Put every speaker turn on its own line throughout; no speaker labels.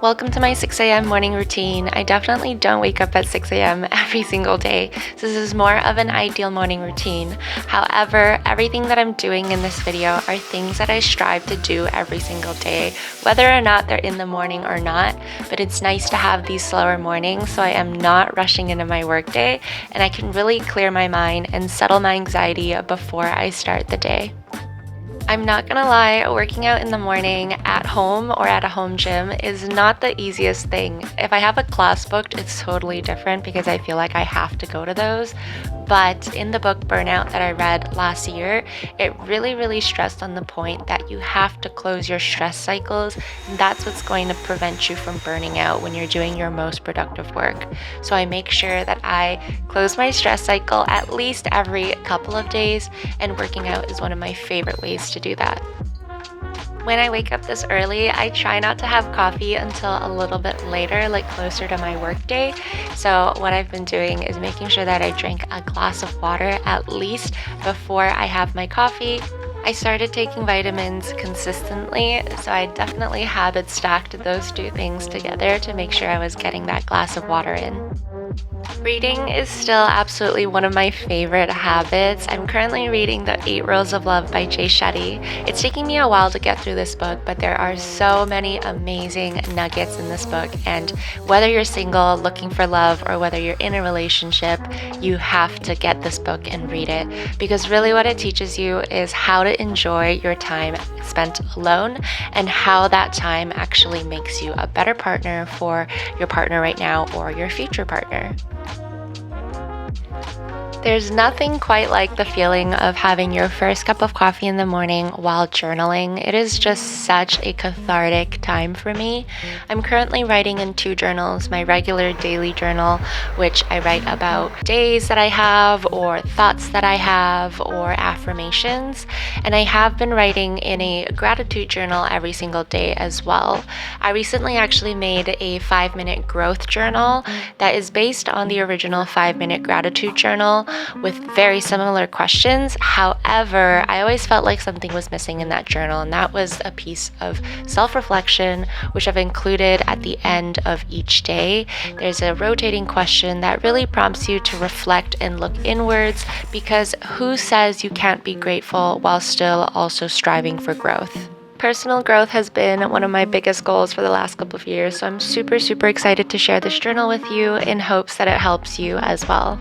Welcome to my 6 a.m. morning routine. I definitely don't wake up at 6 a.m. every single day, so this is more of an ideal morning routine. However, everything that I'm doing in this video are things that I strive to do every single day, whether or not they're in the morning or not, but it's nice to have these slower mornings so I am not rushing into my workday and I can really clear my mind and settle my anxiety before I start the day. I'm not gonna lie, working out in the morning at home or at a home gym is not the easiest thing. If I have a class booked, it's totally different because I feel like I have to go to those. But in the book Burnout that I read last year, it really stressed on the point that you have to close your stress cycles, and that's what's going to prevent you from burning out when you're doing your most productive work. So I make sure that I close my stress cycle at least every couple of days, and working out is one of my favorite ways to do that. When I wake up this early, I try not to have coffee until a little bit later, like closer to my work day. So what I've been doing is making sure that I drink a glass of water at least before I have my coffee. I started taking vitamins consistently, so I definitely habit stacked those two things together to make sure I was getting that glass of water in. Reading is still absolutely one of my favorite habits. I'm currently reading The 8 Rules of Love by Jay Shetty. It's taking me a while to get through this book, but there are so many amazing nuggets in this book, and whether you're single, looking for love, or whether you're in a relationship, you have to get this book and read it, because really what it teaches you is how to enjoy your time spent alone and how that time actually makes you a better partner for your partner right now or your future partner. There's nothing quite like the feeling of having your first cup of coffee in the morning while journaling. It is just such a cathartic time for me. I'm currently writing in 2 journals, my regular daily journal, which I write about days that I have or thoughts that I have or affirmations, and I have been writing in a gratitude journal every single day as well. I recently actually made a 5-minute growth journal that is based on the original 5-minute gratitude journal, with very similar questions. However, I always felt like something was missing in that journal, and that was a piece of self-reflection, which I've included at the end of each day. There's a rotating question that really prompts you to reflect and look inwards, because who says you can't be grateful while still also striving for growth? Personal growth has been one of my biggest goals for the last couple of years, so I'm super excited to share this journal with you in hopes that it helps you as well.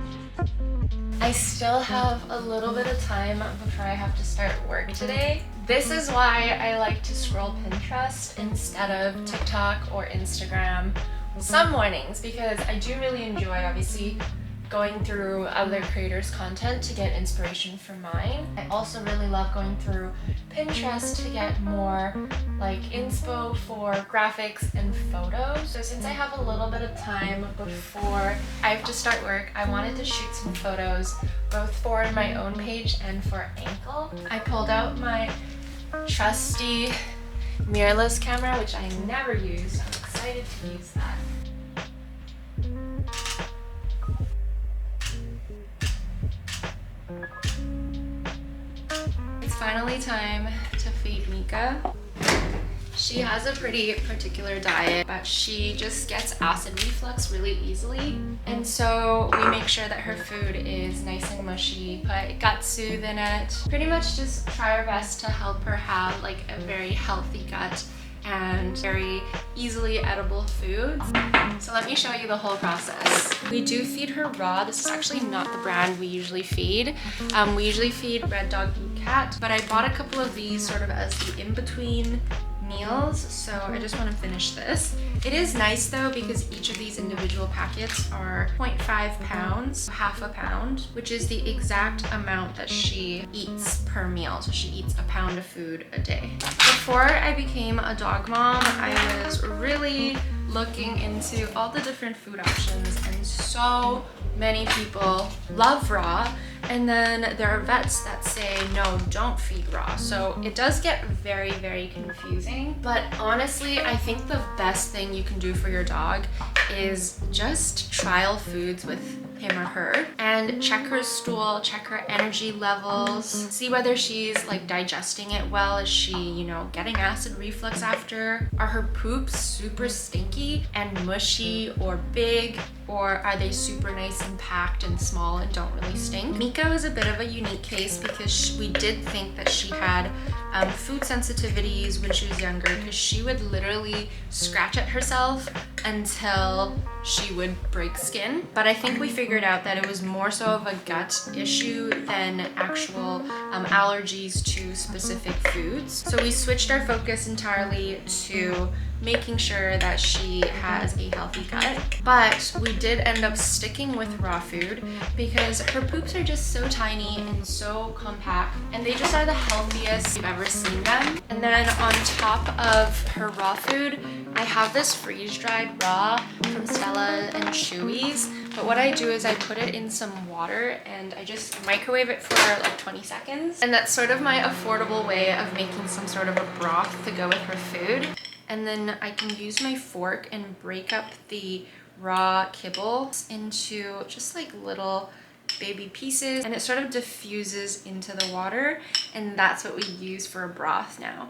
I still have a little bit of time before I have to start work today. This is why I like to scroll Pinterest instead of TikTok or Instagram some mornings, because I do really enjoy, obviously, going through other creators' content to get inspiration for mine. I also really love going through Pinterest to get more like inspo for graphics and photos. So since I have a little bit of time before I have to start work, I wanted to shoot some photos both for my own page and for Enkel. I pulled out my trusty mirrorless camera, which I never used. I'm excited to use that. It's finally time to feed Mika. She has a pretty particular diet, but she just gets acid reflux really easily. And so we make sure that her food is nice and mushy, put gut soothe in it. Pretty much just try our best to help her have like a very healthy gut and very easily edible foods. So let me show you the whole process. We do feed her raw. This is actually not the brand we usually feed. We usually feed Red Dog Blue Cat, but I bought a couple of these sort of as the in-between meals, so I just want to finish this. It is nice though, because each of these individual packets are 0.5 pounds, half a pound, which is the exact amount that she eats per meal. So she eats a pound of food a day. Before I became a dog mom, I was really looking into all the different food options, and so many people love raw, and then there are vets that say no, don't feed raw. So it does get very confusing, but honestly I think the best thing you can do for your dog is just trial foods with him or her, and check her stool, check her energy levels, see whether she's like digesting it well. Is she, you know, getting acid reflux after? Are her poops super stinky and mushy or big? Or are they super nice and packed and small and don't really stink? Mika was a bit of a unique case because we did think that she had food sensitivities when she was younger, because she would literally scratch at herself until she would break skin. But I think we figured out that it was more so of a gut issue than actual allergies to specific foods. So we switched our focus entirely to making sure that she has a healthy gut. But we did end up sticking with raw food because her poops are just so tiny and so compact, and they just are the healthiest you've ever seen them. And then on top of her raw food, I have this freeze-dried raw from Stella and Chewy's. But what I do is I put it in some water and I just microwave it for like 20 seconds. And that's sort of my affordable way of making some sort of a broth to go with her food. And then I can use my fork and break up the raw kibble into just like little baby pieces, and it sort of diffuses into the water, and that's what we use for a broth now.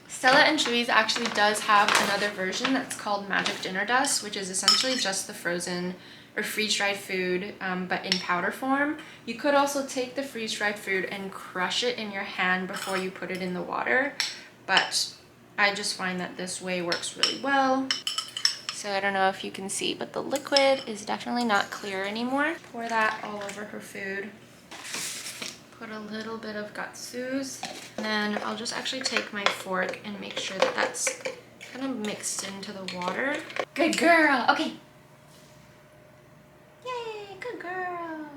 Stella and Chewy's actually does have another version that's called Magic Dinner Dust, which is essentially just the frozen or freeze-dried food, but in powder form. You could also take the freeze-dried food and crush it in your hand before you put it in the water, but I just find that this way works really well. So I don't know if you can see, but the liquid is definitely not clear anymore. Pour that all over her food. Put a little bit of gatsus. And then I'll just actually take my fork and make sure that that's kind of mixed into the water. Good girl. Okay. Yay, good girl.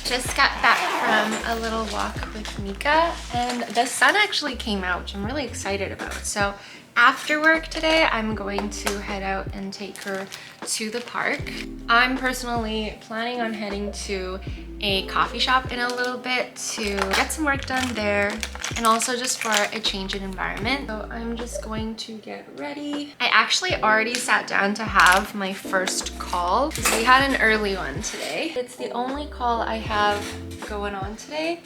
Just got back from a little walk with Mika, and the sun actually came out, which I'm really excited about. So after work today, I'm going to head out and take her to the park. I'm personally planning on heading to a coffee shop in a little bit to get some work done there, and also just for a change in environment. So I'm just going to get ready. I actually already sat down to have my first call. So we had an early one today. It's the only call I have going on today,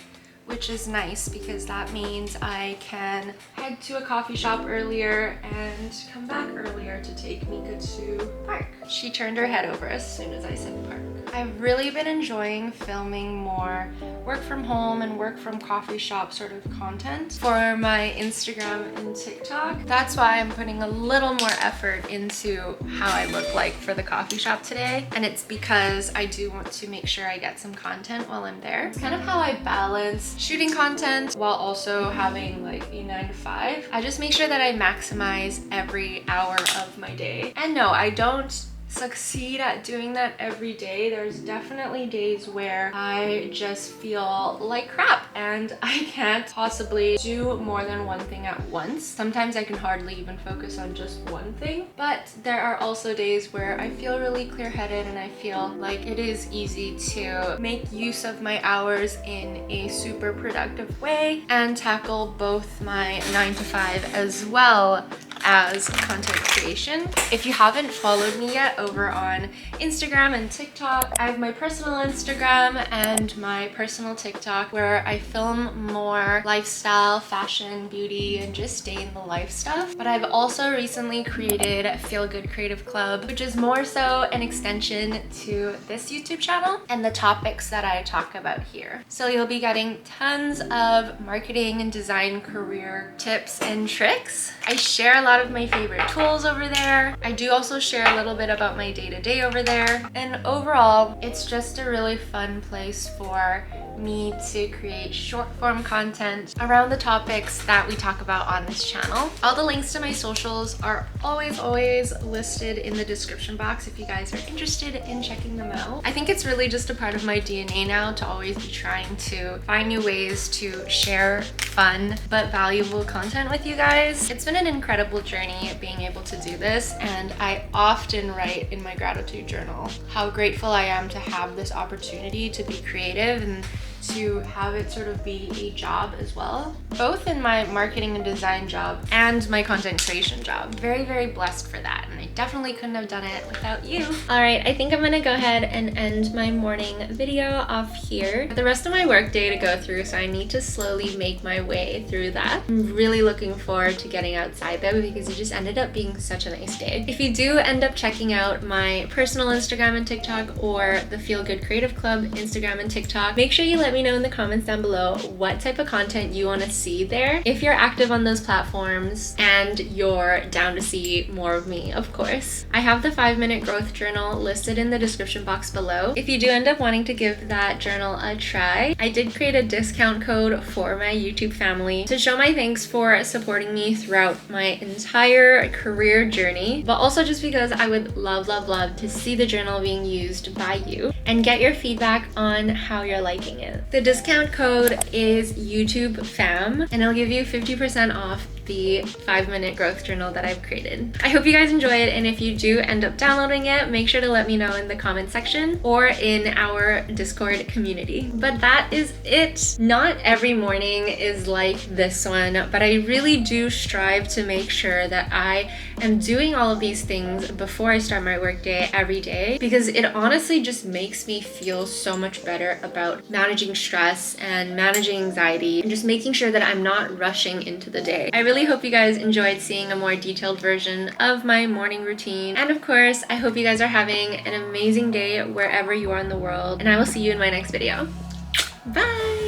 which is nice because that means I can head to a coffee shop earlier and come back earlier to take Mika to park. She turned her head over as soon as I said park. I've really been enjoying filming more work from home and work from coffee shop sort of content for my Instagram and TikTok. That's why I'm putting a little more effort into how I look like for the coffee shop today. And it's because I do want to make sure I get some content while I'm there. It's kind of how I balance shooting content while also having like a 9 to 5. I just make sure that I maximize every hour of my day. And no, I don't succeed at doing that every day. There's definitely days where I just feel like crap and I can't possibly do more than one thing at once. Sometimes I can hardly even focus on just one thing, but there are also days where I feel really clear-headed and I feel like it is easy to make use of my hours in a super productive way and tackle both my 9 to 5 as well as content creation. If you haven't followed me yet over on Instagram and TikTok, I have my personal Instagram and my personal TikTok where I film more lifestyle, fashion, beauty, and just day in the life stuff. But I've also recently created Feel Good Creative Club, which is more so an extension to this YouTube channel and the topics that I talk about here. So you'll be getting tons of marketing and design career tips and tricks. I share a lot of my favorite tools over there. I do also share a little bit about my day-to-day over there. And overall, it's just a really fun place for me to create short-form content around the topics that we talk about on this channel. All the links to my socials are always listed in the description box if you guys are interested in checking them out. I think it's really just a part of my DNA now to always be trying to find new ways to share fun but valuable content with you guys. It's been an incredible journey being able to do this, and I often write in my gratitude journal how grateful I am to have this opportunity to be creative and to have it sort of be a job as well, both in my marketing and design job and my content creation job. Very, very blessed for that, and I definitely couldn't have done it without you. All right, I think I'm gonna go ahead and end my morning video off here. The rest of my work day to go through, so I need to slowly make my way through that. I'm really looking forward to getting outside though, because it just ended up being such a nice day. If you do end up checking out my personal Instagram and TikTok, or the Feel Good Creative Club Instagram and TikTok, make sure you let me know in the comments down below what type of content you want to see there, if you're active on those platforms and you're down to see more of me, of course. I have the 5-minute growth journal listed in the description box below. If you do end up wanting to give that journal a try, I did create a discount code for my YouTube family to show my thanks for supporting me throughout my entire career journey, but also just because I would love, love, love to see the journal being used by you and get your feedback on how you're liking it. The discount code is YouTube FAM, and it'll give you 50% off the 5-minute growth journal that I've created. I hope you guys enjoy it, and if you do end up downloading it, make sure to let me know in the comment section or in our Discord community. But that is it. Not every morning is like this one, but I really do strive to make sure that I am doing all of these things before I start my workday every day, because it honestly just makes me feel so much better about managing stress and managing anxiety and just making sure that I'm not rushing into the day. I really hope you guys enjoyed seeing a more detailed version of my morning routine. And of course, I hope you guys are having an amazing day wherever you are in the world, and I will see you in my next video. Bye!